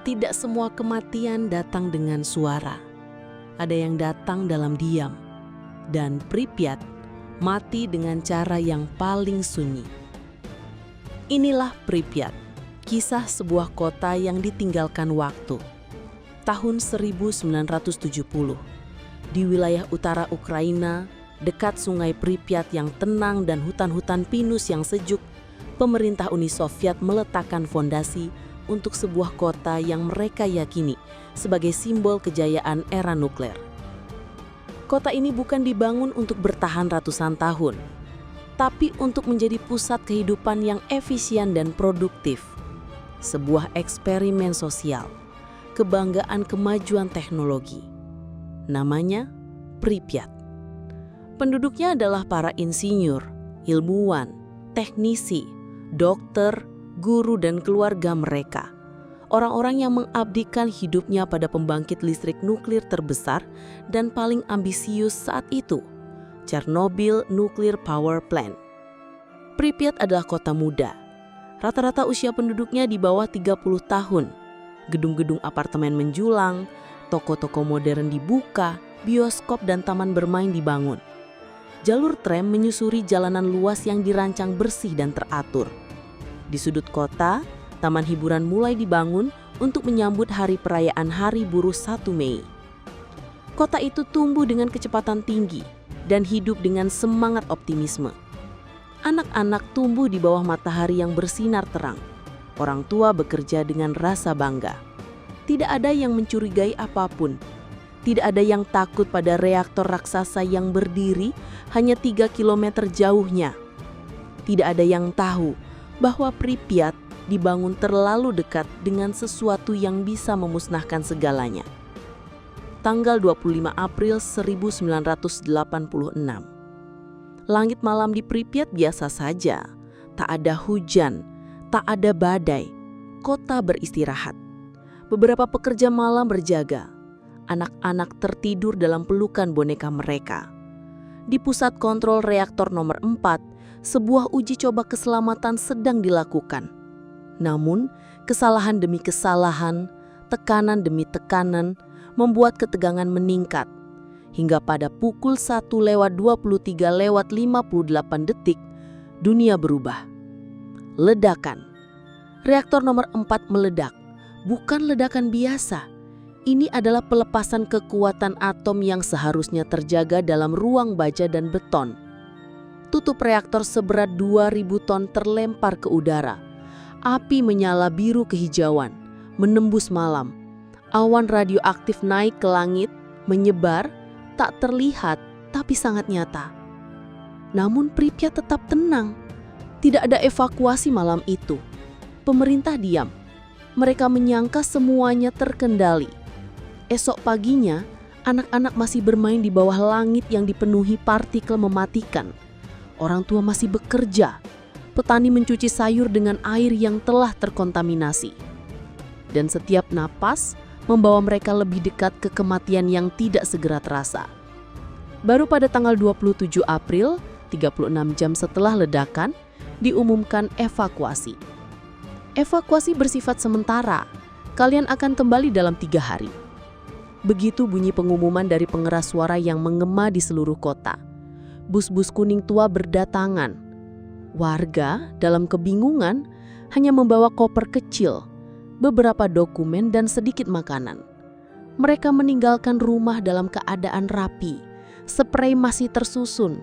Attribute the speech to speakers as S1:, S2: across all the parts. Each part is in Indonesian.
S1: Tidak semua kematian datang dengan suara. Ada yang datang dalam diam. Dan Pripyat mati dengan cara yang paling sunyi. Inilah Pripyat, kisah sebuah kota yang ditinggalkan waktu. Tahun 1970, di wilayah utara Ukraina, dekat sungai Pripyat yang tenang dan hutan-hutan pinus yang sejuk, pemerintah Uni Soviet meletakkan fondasi untuk sebuah kota yang mereka yakini sebagai simbol kejayaan era nuklir. Kota ini bukan dibangun untuk bertahan ratusan tahun, tapi untuk menjadi pusat kehidupan yang efisien dan produktif. Sebuah eksperimen sosial, kebanggaan kemajuan teknologi. Namanya Pripyat. Penduduknya adalah para insinyur, ilmuwan, teknisi, dokter, guru dan keluarga mereka. Orang-orang yang mengabdikan hidupnya pada pembangkit listrik nuklir terbesar dan paling ambisius saat itu, Chernobyl Nuclear Power Plant. Pripyat adalah kota muda. Rata-rata usia penduduknya di bawah 30 tahun. Gedung-gedung apartemen menjulang, toko-toko modern dibuka, bioskop dan taman bermain dibangun. Jalur tram menyusuri jalanan luas yang dirancang bersih dan teratur. Di sudut kota, taman hiburan mulai dibangun untuk menyambut hari perayaan Hari Buruh 1 Mei. Kota itu tumbuh dengan kecepatan tinggi dan hidup dengan semangat optimisme. Anak-anak tumbuh di bawah matahari yang bersinar terang. Orang tua bekerja dengan rasa bangga. Tidak ada yang mencurigai apapun. Tidak ada yang takut pada reaktor raksasa yang berdiri hanya 3 km jauhnya. Tidak ada yang tahu bahwa Pripyat dibangun terlalu dekat dengan sesuatu yang bisa memusnahkan segalanya. Tanggal 25 April 1986. Langit malam di Pripyat biasa saja. Tak ada hujan, tak ada badai. Kota beristirahat. Beberapa pekerja malam berjaga. Anak-anak tertidur dalam pelukan boneka mereka. Di pusat kontrol reaktor nomor 4, sebuah uji coba keselamatan sedang dilakukan. Namun, kesalahan demi kesalahan, tekanan demi tekanan, membuat ketegangan meningkat. Hingga pada pukul 1:23:58 detik, dunia berubah. Ledakan. Reaktor nomor 4 meledak. Bukan ledakan biasa. Ini adalah pelepasan kekuatan atom yang seharusnya terjaga dalam ruang baja dan beton. Tutup reaktor seberat 2.000 ton terlempar ke udara. Api menyala biru kehijauan, menembus malam. Awan radioaktif naik ke langit, menyebar, tak terlihat tapi sangat nyata. Namun Pripyat tetap tenang. Tidak ada evakuasi malam itu. Pemerintah diam. Mereka menyangka semuanya terkendali. Esok paginya, anak-anak masih bermain di bawah langit yang dipenuhi partikel mematikan. Orang tua masih bekerja. Petani mencuci sayur dengan air yang telah terkontaminasi. Dan setiap napas membawa mereka lebih dekat ke kematian yang tidak segera terasa. Baru pada tanggal 27 April, 36 jam setelah ledakan, diumumkan evakuasi. Evakuasi bersifat sementara. Kalian akan kembali dalam 3 hari. Begitu bunyi pengumuman dari pengeras suara yang menggema di seluruh kota. Bus-bus kuning tua berdatangan. Warga dalam kebingungan hanya membawa koper kecil, beberapa dokumen dan sedikit makanan. Mereka meninggalkan rumah dalam keadaan rapi. Sprei masih tersusun.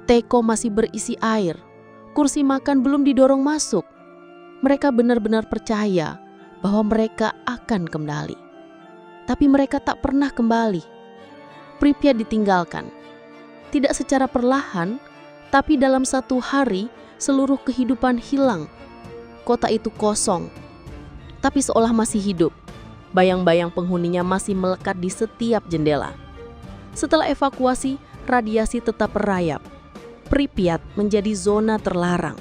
S1: Teko masih berisi air. Kursi makan belum didorong masuk. Mereka benar-benar percaya bahwa mereka akan kembali. Tapi mereka tak pernah kembali. Pripyat ditinggalkan. Tidak secara perlahan, tapi dalam 1 hari seluruh kehidupan hilang. Kota itu kosong, tapi seolah masih hidup. Bayang-bayang penghuninya masih melekat di setiap jendela. Setelah evakuasi, radiasi tetap merayap. Pripyat menjadi zona terlarang.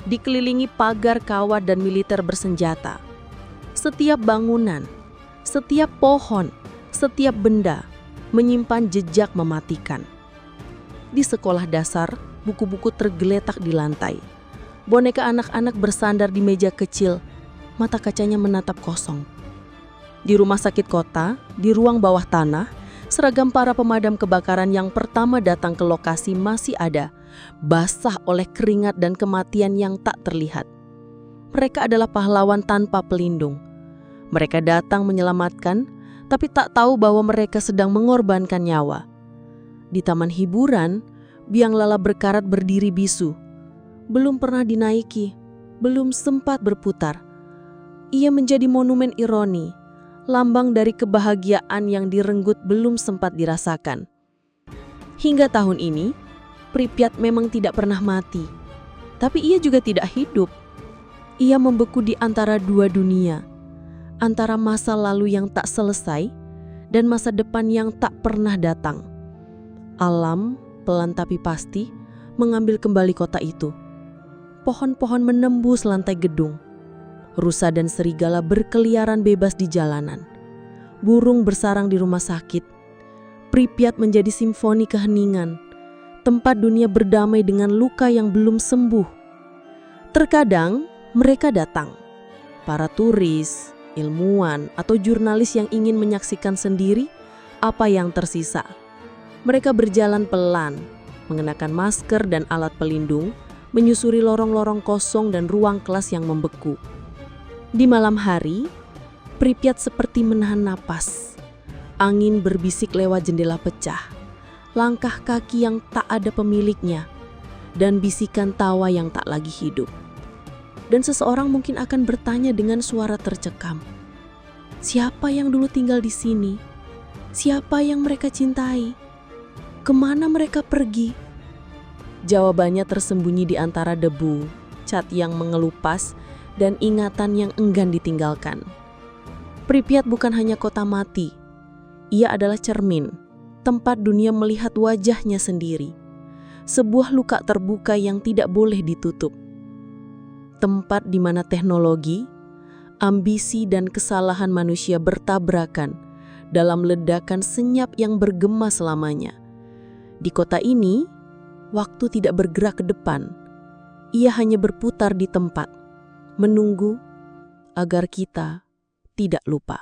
S1: Dikelilingi pagar kawat dan militer bersenjata. Setiap bangunan, setiap pohon, setiap benda menyimpan jejak mematikan. Di sekolah dasar, buku-buku tergeletak di lantai. Boneka anak-anak bersandar di meja kecil, mata kacanya menatap kosong. Di rumah sakit kota, di ruang bawah tanah, seragam para pemadam kebakaran yang pertama datang ke lokasi masih ada, basah oleh keringat dan kematian yang tak terlihat. Mereka adalah pahlawan tanpa pelindung. Mereka datang menyelamatkan, tapi tak tahu bahwa mereka sedang mengorbankan nyawa. Di taman hiburan, biang lala berkarat berdiri bisu. Belum pernah dinaiki, belum sempat berputar. Ia menjadi monumen ironi, lambang dari kebahagiaan yang direnggut belum sempat dirasakan. Hingga tahun ini, Pripyat memang tidak pernah mati, tapi ia juga tidak hidup. Ia membeku di antara dua dunia, antara masa lalu yang tak selesai dan masa depan yang tak pernah datang. Alam, pelan tapi pasti, mengambil kembali kota itu. Pohon-pohon menembus lantai gedung. Rusa dan serigala berkeliaran bebas di jalanan. Burung bersarang di rumah sakit. Pripyat menjadi simfoni keheningan, tempat dunia berdamai dengan luka yang belum sembuh. Terkadang mereka datang, para turis, ilmuwan, atau jurnalis yang ingin menyaksikan sendiri apa yang tersisa. Mereka berjalan pelan, mengenakan masker dan alat pelindung, menyusuri lorong-lorong kosong dan ruang kelas yang membeku. Di malam hari, Pripyat seperti menahan napas. Angin berbisik lewat jendela pecah, langkah kaki yang tak ada pemiliknya, dan bisikan tawa yang tak lagi hidup. Dan seseorang mungkin akan bertanya dengan suara tercekam, siapa yang dulu tinggal di sini? Siapa yang mereka cintai? Kemana mereka pergi? Jawabannya tersembunyi di antara debu, cat yang mengelupas, dan ingatan yang enggan ditinggalkan. Pripyat bukan hanya kota mati. Ia adalah cermin, tempat dunia melihat wajahnya sendiri. Sebuah luka terbuka yang tidak boleh ditutup. Tempat di mana teknologi, ambisi dan kesalahan manusia bertabrakan dalam ledakan senyap yang bergema selamanya. Di kota ini, waktu tidak bergerak ke depan. Ia hanya berputar di tempat, menunggu agar kita tidak lupa.